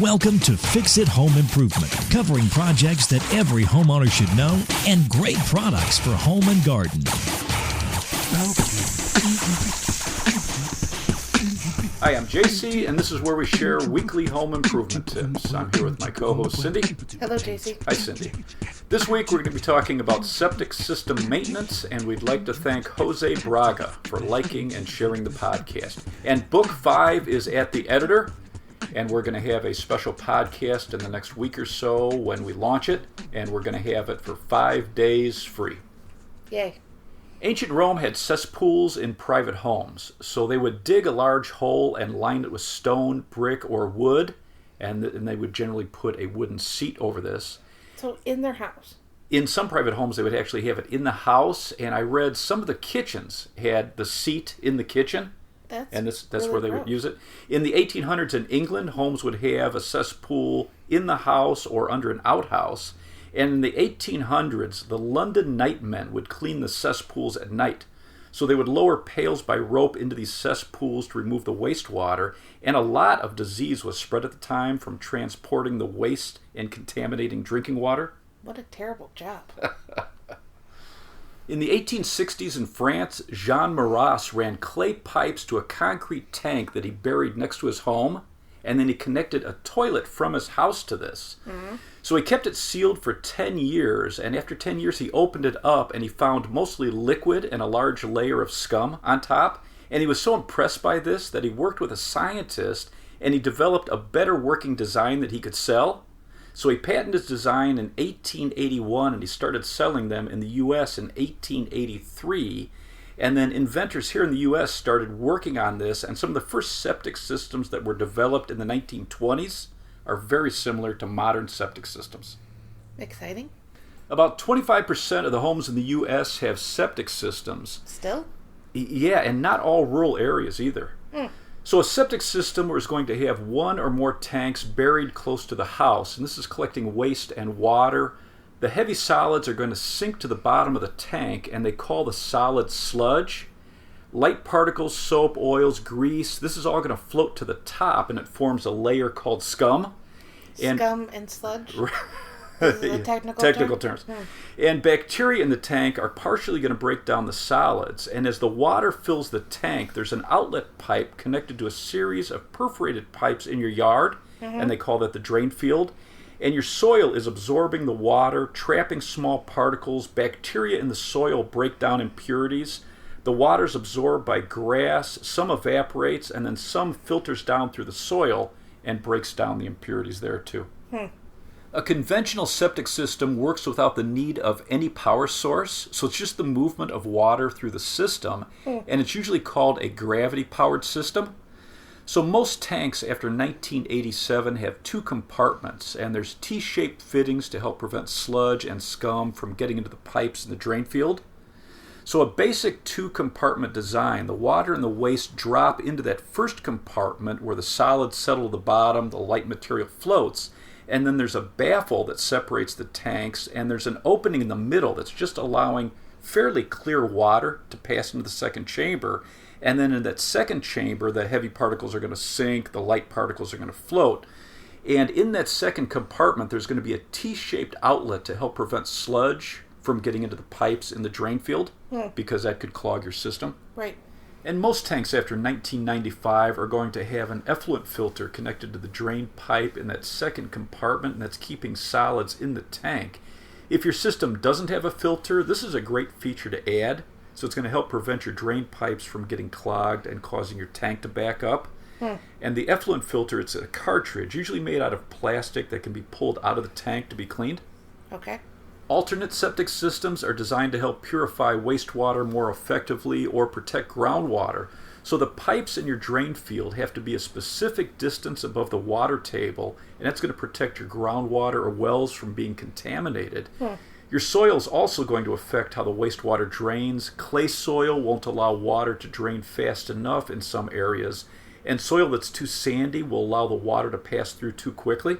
Welcome to Fix It Home Improvement, covering projects that every homeowner should know and great products for home and garden. Hi, I'm JC, and this is where we share weekly home improvement tips. I'm here with my co-host, Cindy. Hello, JC. Hi, Cindy. This week, we're going to be talking about septic system maintenance, and we'd like to thank Jose Braga for liking and sharing the podcast. And Book 5 is at the editor, and we're going to have a special podcast in the next week or so when we launch it, and we're going to have it for 5 days free. Yay. Ancient Rome had cesspools in private homes, so they would dig a large hole and line it with stone, brick, or wood, and they would generally put a wooden seat over this. So in their house? In some private homes, they would actually have it in the house, and I read some of the kitchens had the seat in the kitchen, that's really where they would use it. In the 1800s in England, homes would have a cesspool in the house or under an outhouse. And in the 1800s, the London nightmen would clean the cesspools at night. So they would lower pails by rope into these cesspools to remove the wastewater. And a lot of disease was spread at the time from transporting the waste and contaminating drinking water. What a terrible job. In the 1860s in France, Jean Maras ran clay pipes to a concrete tank that he buried next to his home. And then he connected a toilet from his house to this. Mm-hmm. So he kept it sealed for 10 years, and after 10 years he opened it up and he found mostly liquid and a large layer of scum on top. And he was so impressed by this that he worked with a scientist and he developed a better working design that he could sell. So he patented his design in 1881 and he started selling them in the U.S. in 1883. And then inventors here in the U.S. started working on this, and some of the first septic systems that were developed in the 1920s are very similar to modern septic systems. Exciting. About 25% of the homes in the U.S. have septic systems. Still? Yeah, and not all rural areas either. So a septic system is going to have one or more tanks buried close to the house, and this is collecting waste and water. The heavy solids are going to sink to the bottom of the tank, and they call the solid sludge. Light particles, soap, oils, grease, this is all going to float to the top, and it forms a layer called scum. Scum and sludge? This is a technical terms. And bacteria in the tank are partially going to break down the solids, and as the water fills the tank, there's an outlet pipe connected to a series of perforated pipes in your yard, and they call that the drain field. And your soil is absorbing the water, trapping small particles. Bacteria in the soil break down impurities. The water is absorbed by grass. Some evaporates, and then some filters down through the soil and breaks down the impurities there too. A conventional septic system works without the need of any power source, so it's just the movement of water through the system, and it's usually called a gravity-powered system. So most tanks after 1987 have two compartments, and there's T-shaped fittings to help prevent sludge and scum from getting into the pipes in the drain field. So a basic two-compartment design, the water and the waste drop into that first compartment where the solids settle to the bottom, the light material floats, and then there's a baffle that separates the tanks, and there's an opening in the middle that's just allowing fairly clear water to pass into the second chamber. And then in that second chamber, the heavy particles are going to sink, the light particles are going to float. And in that second compartment, there's going to be a T-shaped outlet to help prevent sludge from getting into the pipes in the drain field, because that could clog your system. Right. And most tanks after 1995 are going to have an effluent filter connected to the drain pipe in that second compartment, and that's keeping solids in the tank. If your system doesn't have a filter, this is a great feature to add. So it's going to help prevent your drain pipes from getting clogged and causing your tank to back up. And the effluent filter, it's a cartridge, usually made out of plastic that can be pulled out of the tank to be cleaned. Okay. Alternate septic systems are designed to help purify wastewater more effectively or protect groundwater. So the pipes in your drain field have to be a specific distance above the water table, and that's going to protect your groundwater or wells from being contaminated. Your soil is also going to affect how the wastewater drains. Clay soil won't allow water to drain fast enough in some areas, and soil that's too sandy will allow the water to pass through too quickly.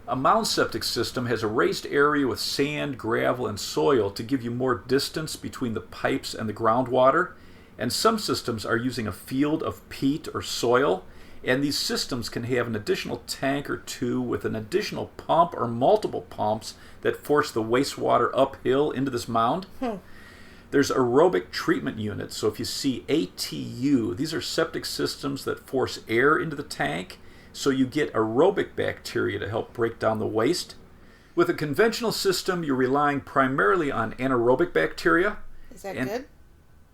A mound septic system has a raised area with sand, gravel, and soil to give you more distance between the pipes and the groundwater. And some systems are using a field of peat or soil, And these systems can have an additional tank or two with an additional pump or multiple pumps that force the wastewater uphill into this mound. There's aerobic treatment units. So if you see ATU, these are septic systems that force air into the tank, so you get aerobic bacteria to help break down the waste. With a conventional system, you're relying primarily on anaerobic bacteria. Is that good?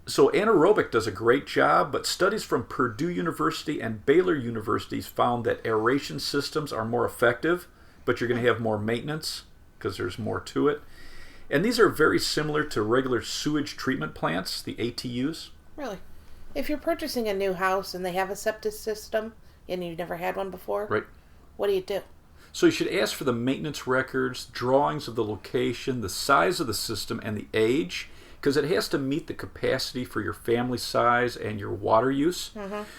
So anaerobic does a great job, but studies from Purdue University and Baylor Universities found that aeration systems are more effective, but you're going to have more maintenance because there's more to it. And these are very similar to regular sewage treatment plants, the ATUs. Really? If you're purchasing a new house and they have a septic system and you've never had one before, right? What do you do? So you should ask for the maintenance records, drawings of the location, the size of the system, and the age, because it has to meet the capacity for your family size and your water use.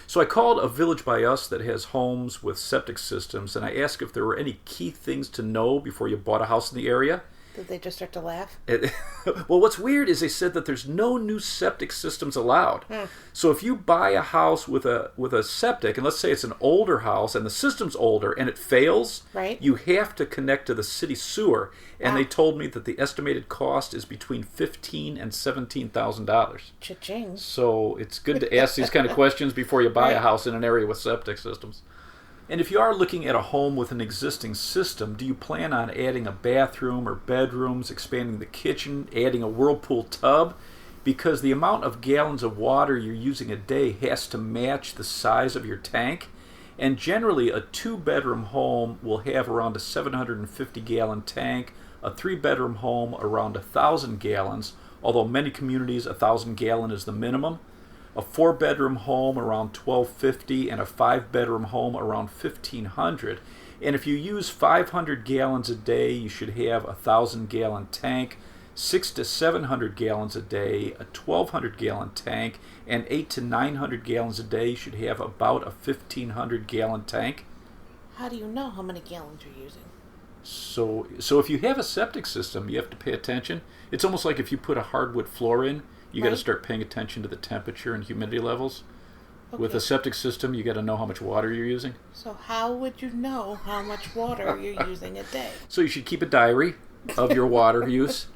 So I called a village by us that has homes with septic systems, and I asked if there were any key things to know before you bought a house in the area. Did they just start to laugh? Well, what's weird is they said that there's no new septic systems allowed. So if you buy a house with a septic, and let's say it's an older house and the system's older and it fails, right, you have to connect to the city sewer. And they told me that the estimated cost is between $15,000 and $17,000. Cha-ching. So it's good to ask these kind of questions before you buy a house in an area with septic systems. And if you are looking at a home with an existing system, do you plan on adding a bathroom or bedrooms, expanding the kitchen, adding a whirlpool tub? Because the amount of gallons of water you're using a day has to match the size of your tank. And generally, a 2-bedroom home will have around a 750-gallon tank, a 3-bedroom home around 1,000 gallons, although many communities 1,000 gallon is the minimum. A 4-bedroom home around 1,250 and a 5-bedroom home around 1,500. And if you use 500 gallons a day, you should have a 1,000-gallon tank. 600 to 700 gallons a day, a 1,200-gallon tank, and 800 to 900 gallons a day, you should have about a 1,500-gallon tank. How do you know how many gallons you're using? So if you have a septic system, you have to pay attention. It's almost like if you put a hardwood floor in, you got to start paying attention to the temperature and humidity levels. Okay. With a septic system, you got to know how much water you're using. So how would you know how much water you're using a day? So you should keep a diary of your water use.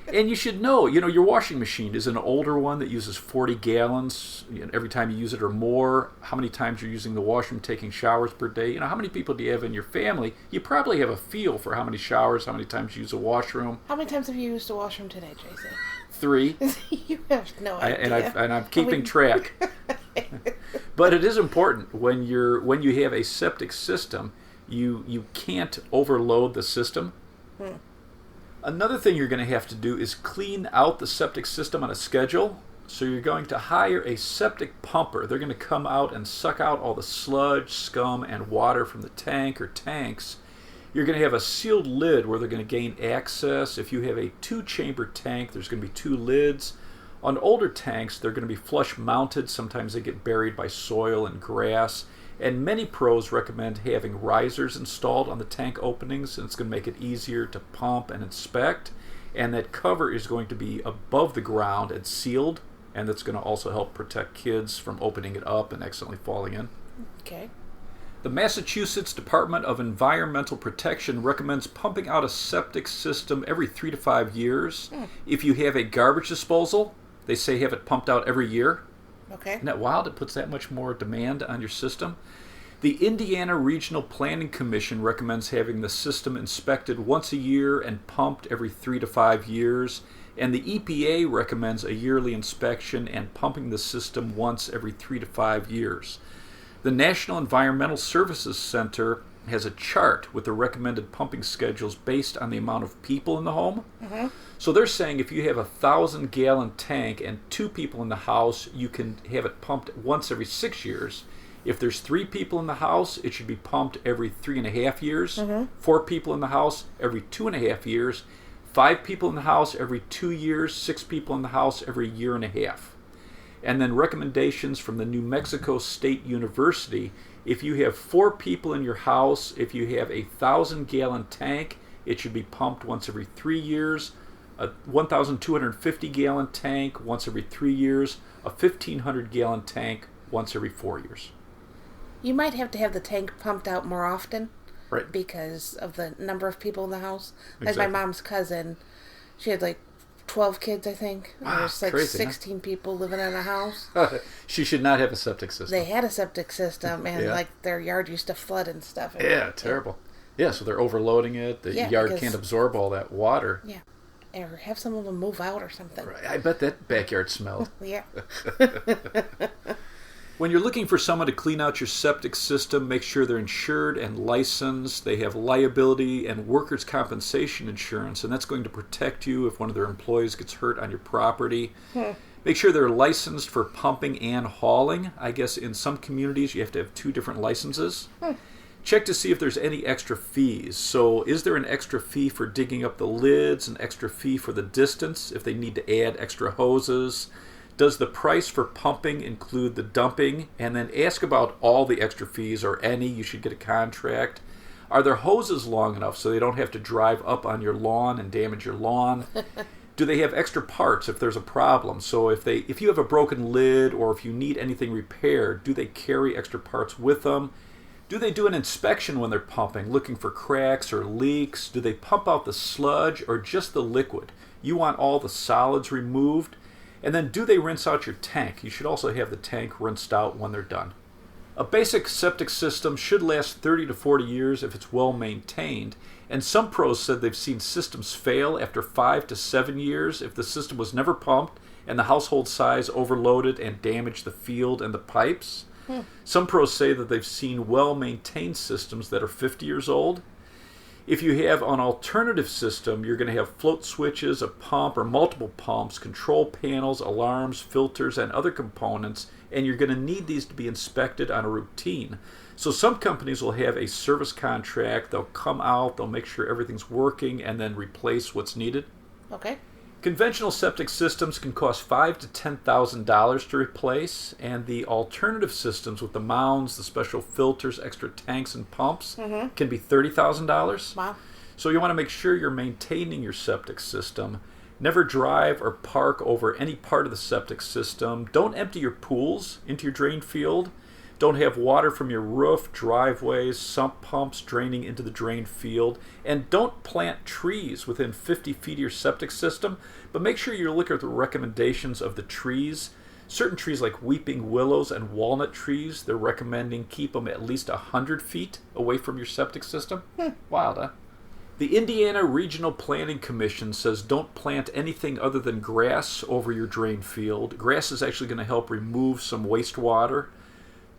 And you should know, your washing machine is an older one that uses 40 gallons every time you use it or more. How many times you're using the washroom, taking showers per day. How many people do you have in your family? You probably have a feel for how many showers, how many times you use a washroom. How many times have you used the washroom today, JC? 3. You have no idea. And I'm keeping track. But it is important when you have a septic system, you can't overload the system. Another thing you're going to have to do is clean out the septic system on a schedule. So you're going to hire a septic pumper. They're going to come out and suck out all the sludge, scum, and water from the tank or tanks. You're going to have a sealed lid where they're going to gain access. If you have a 2-chamber tank, there's going to be 2 lids. On older tanks, they're going to be flush mounted. Sometimes they get buried by soil and grass. And many pros recommend having risers installed on the tank openings, and it's going to make it easier to pump and inspect. And that cover is going to be above the ground and sealed, and that's going to also help protect kids from opening it up and accidentally falling in. Okay. The Massachusetts Department of Environmental Protection recommends pumping out a septic system every 3 to 5 years. If you have a garbage disposal, they say have it pumped out every year. Okay. Isn't that wild? It puts that much more demand on your system. The Indiana Regional Planning Commission recommends having the system inspected once a year and pumped every 3 to 5 years. And the EPA recommends a yearly inspection and pumping the system once every 3 to 5 years. The National Environmental Services Center has a chart with the recommended pumping schedules based on the amount of people in the home. So they're saying if you have a 1,000-gallon tank and 2 people in the house, you can have it pumped once every 6 years. If there's 3 people in the house, it should be pumped every 3.5 years. 4 people in the house every 2.5 years. 5 people in the house every 2 years. 6 people in the house every 1.5 years. And then recommendations from the New Mexico State University. If you have 4 people in your house, if you have a 1,000-gallon tank, it should be pumped once every 3 years. A 1,250-gallon tank once every 3 years. A 1,500-gallon tank once every 4 years. You might have to have the tank pumped out more often. Right. Because of the number of people in the house. Like Exactly. my mom's cousin, she had like 12 kids, I think. Wow, There's like crazy, 16 people living in a house. She should not have a septic system. They had a septic system, and Yeah. like their yard used to flood and stuff. And, Yeah, terrible. Yeah, so they're overloading it. The yard because- can't absorb all that water. Yeah. Or have some of them move out or something. Right. I bet that backyard smelled. Yeah. When you're looking for someone to clean out your septic system, make sure they're insured and licensed. They have liability and workers' compensation insurance, and that's going to protect you if one of their employees gets hurt on your property. Make sure they're licensed for pumping and hauling. I guess in some communities you have to have 2 different licenses. Check to see if there's any extra fees. So is there an extra fee for digging up the lids, an extra fee for the distance if they need to add extra hoses? Does the price for pumping include the dumping? And then ask about all the extra fees or any. You should get a contract. Are their hoses long enough so they don't have to drive up on your lawn and damage your lawn? Do they have extra parts if there's a problem? So if you have a broken lid or if you need anything repaired, do they carry extra parts with them? Do they do an inspection when they're pumping, looking for cracks or leaks? Do they pump out the sludge or just the liquid? You want all the solids removed. And then do they rinse out your tank? You should also have the tank rinsed out when they're done. A basic septic system should last 30 to 40 years if it's well maintained. And some pros said they've seen systems fail after 5 to 7 years if the system was never pumped and the household size overloaded and damaged the field and the pipes. Some pros say that they've seen well-maintained systems that are 50 years old. If you have an alternative system, you're going to have float switches, a pump, or multiple pumps, control panels, alarms, filters, and other components, and you're going to need these to be inspected on a routine. So some companies will have a service contract. They'll come out, they'll make sure everything's working, and then replace what's needed. Okay. Conventional septic systems can cost $5,000 to $10,000 to replace, and the alternative systems with the mounds, the special filters, extra tanks, and pumps can be $30,000. Wow. So you want to make sure you're maintaining your septic system. Never drive or park over any part of the septic system. Don't empty your pools into your drain field. Don't have water from your roof, driveways, sump pumps draining into the drain field. And don't plant trees within 50 feet of your septic system. But make sure you look at the recommendations of the trees. Certain trees like weeping willows and walnut trees, they're recommending keep them at least 100 feet away from your septic system. Wild, huh? The Indiana Regional Planning Commission says don't plant anything other than grass over your drain field. Grass is actually going to help remove some wastewater.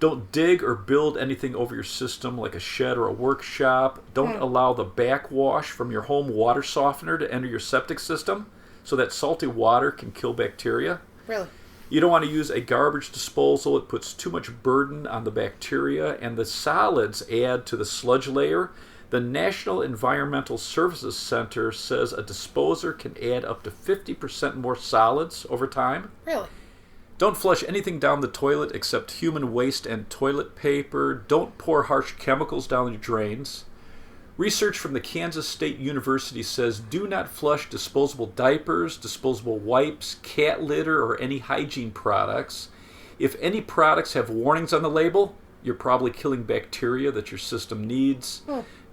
Don't dig or build anything over your system like a shed or a workshop. Don't allow the backwash from your home water softener to enter your septic system so that salty water can kill bacteria. Really? You don't want to use a garbage disposal. It puts too much burden on the bacteria, and the solids add to the sludge layer. The National Environmental Services Center says a disposer can add up to 50% more solids over time. Really? Don't flush anything down the toilet except human waste and toilet paper. Don't pour harsh chemicals down your drains. Research from the Kansas State University says do not flush disposable diapers, disposable wipes, cat litter, or any hygiene products. If any products have warnings on the label, you're probably killing bacteria that your system needs.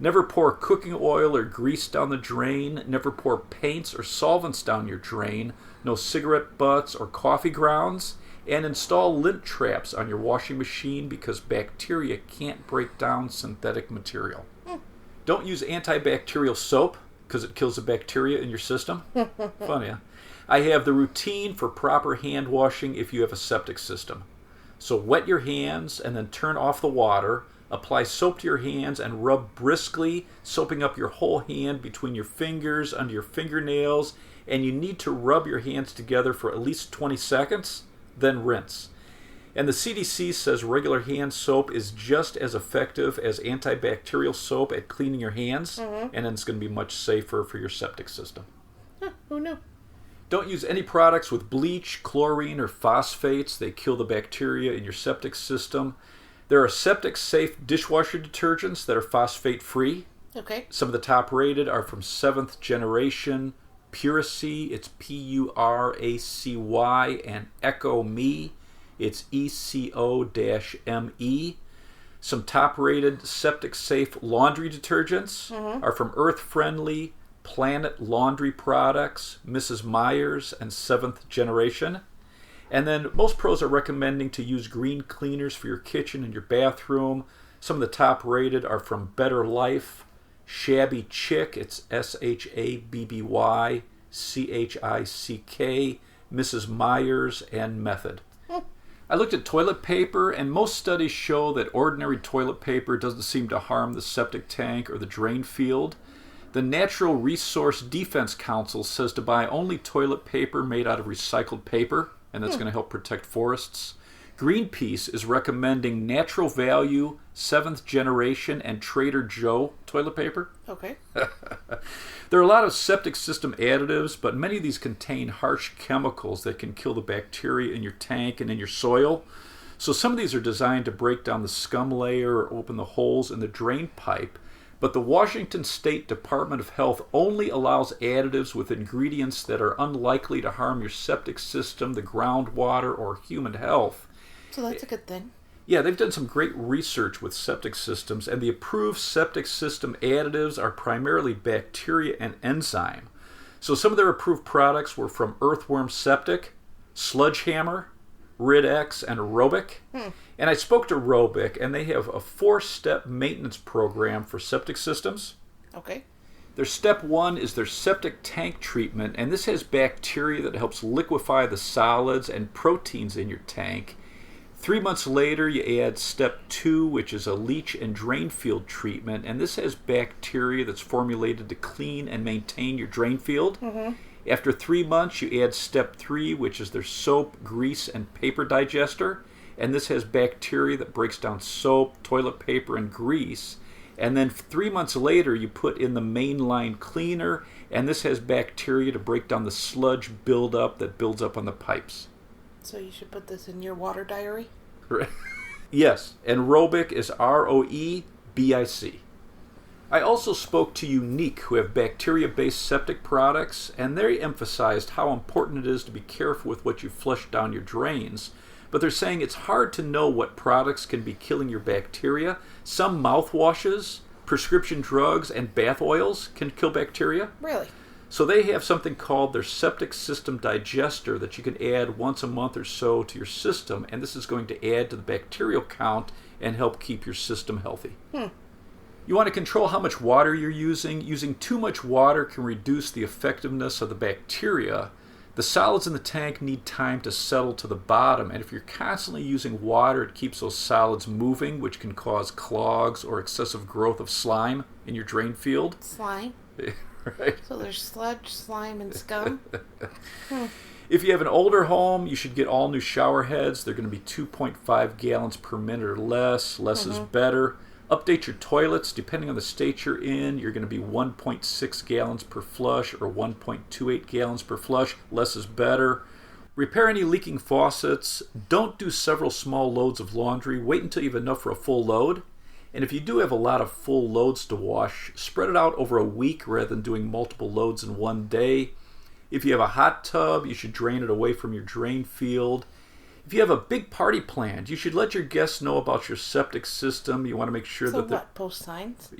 Never pour cooking oil or grease down the drain. Never pour paints or solvents down your drain. No cigarette butts or coffee grounds. And install lint traps on your washing machine because bacteria can't break down synthetic material. Don't use antibacterial soap because it kills the bacteria in your system. Funny, huh? I have the routine for proper hand washing if you have a septic system. So wet your hands and then turn off the water. Apply soap to your hands and rub briskly, soaping up your whole hand between your fingers, under your fingernails, and you need to rub your hands together for at least 20 seconds, then rinse. And the CDC says regular hand soap is just as effective as antibacterial soap at cleaning your hands, and then it's going to be much safer for your septic system. Who knew? Don't use any products with bleach, chlorine, or phosphates. They kill the bacteria in your septic system. There are septic-safe dishwasher detergents that are phosphate-free. Okay. Some of the top rated are from 7th generation, Puracy, it's Puracy, and Eco Me, it's ECO-ME. Some top-rated septic-safe laundry detergents are from Earth-Friendly, Planet Laundry Products, Mrs. Meyer's, and Seventh Generation. And then most pros are recommending to use green cleaners for your kitchen and your bathroom. Some of the top-rated are from Better Life, Shabby Chick, it's SHABBYCHICK, Mrs. Meyer's, and Method. I looked at toilet paper, and most studies show that ordinary toilet paper doesn't seem to harm the septic tank or the drain field. The Natural Resource Defense Council says to buy only toilet paper made out of recycled paper, and that's going to help protect forests. Greenpeace is recommending Natural Value, 7th Generation, and Trader Joe toilet paper. Okay. There are a lot of septic system additives, but many of these contain harsh chemicals that can kill the bacteria in your tank and in your soil. So some of these are designed to break down the scum layer or open the holes in the drain pipe. But the Washington State Department of Health only allows additives with ingredients that are unlikely to harm your septic system, the groundwater, or human health. So that's a good thing. Yeah, they've done some great research with septic systems, and the approved septic system additives are primarily bacteria and enzyme. So some of their approved products were from Earthworm Septic, Sludgehammer, Rid-X, and Aerobic. And I spoke to Aerobic, and they have a 4-step maintenance program for septic systems. Okay. Their step 1 is their septic tank treatment, and this has bacteria that helps liquefy the solids and proteins in your tank. 3 months later, you add step 2, which is a leach and drain field treatment, and this has bacteria that's formulated to clean and maintain your drain field. After 3 months, you add step 3, which is their soap, grease, and paper digester, and this has bacteria that breaks down soap, toilet paper, and grease. And then 3 months later, you put in the mainline cleaner, and this has bacteria to break down the sludge buildup that builds up on the pipes. So you should put this in your water diary? Yes, and Aerobic is ROEBIC. I also spoke to Unique, who have bacteria-based septic products, and they emphasized how important it is to be careful with what you flush down your drains. But they're saying it's hard to know what products can be killing your bacteria. Some mouthwashes, prescription drugs, and bath oils can kill bacteria. Really? So they have something called their septic system digester that you can add once a month or so to your system, and this is going to add to the bacterial count and help keep your system healthy. You want to control how much water you're using. Using too much water can reduce the effectiveness of the bacteria. The solids in the tank need time to settle to the bottom, and if you're constantly using water, it keeps those solids moving, which can cause clogs or excessive growth of slime in your drain field. Slime? Right. So there's sludge, slime, and scum? If you have an older home, you should get all new shower heads. They're going to be 2.5 gallons per minute or less. Less is better. Update your toilets. Depending on the state you're in, you're going to be 1.6 gallons per flush or 1.28 gallons per flush. Less is better. Repair any leaking faucets. Don't do several small loads of laundry. Wait until you have enough for a full load. And if you do have a lot of full loads to wash, spread it out over a week rather than doing multiple loads in one day. If you have a hot tub, you should drain it away from your drain field. If you have a big party planned, you should let your guests know about your septic system. You want to make sure So that what, post signs?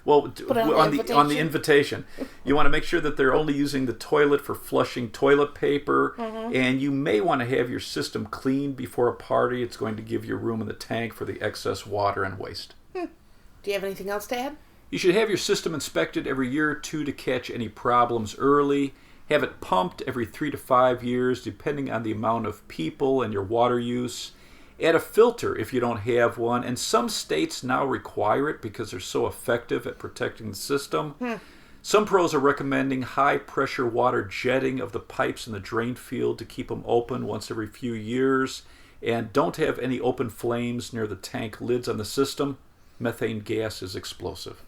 well, Put it on the invitation, you want to make sure that they're only using the toilet for flushing toilet paper, and you may want to have your system cleaned before a party. It's going to give you room in the tank for the excess water and waste. Do you have anything else to add? You should have your system inspected every year or two to catch any problems early. Have it pumped every 3 to 5 years, depending on the amount of people and your water use. Add a filter if you don't have one, and some states now require it because they're so effective at protecting the system. Some pros are recommending high-pressure water jetting of the pipes in the drain field to keep them open once every few years, and don't have any open flames near the tank lids on the system. Methane gas is explosive.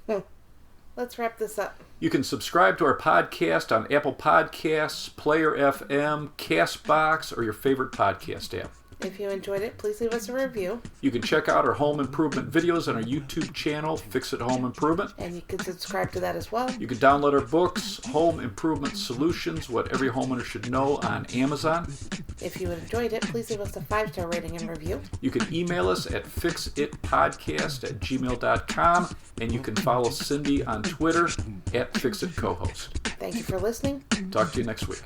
Let's wrap this up. You can subscribe to our podcast on Apple Podcasts, Player FM, CastBox, or your favorite podcast app. If you enjoyed it, please leave us a review. You can check out our home improvement videos on our YouTube channel, Fix It Home Improvement. And you can subscribe to that as well. You can download our books, Home Improvement Solutions, What Every Homeowner Should Know, on Amazon. If you enjoyed it, please leave us a 5-star rating and review. You can email us at fixitpodcast@gmail.com, and you can follow Cindy on Twitter at FixItCohost. Thank you for listening. Talk to you next week.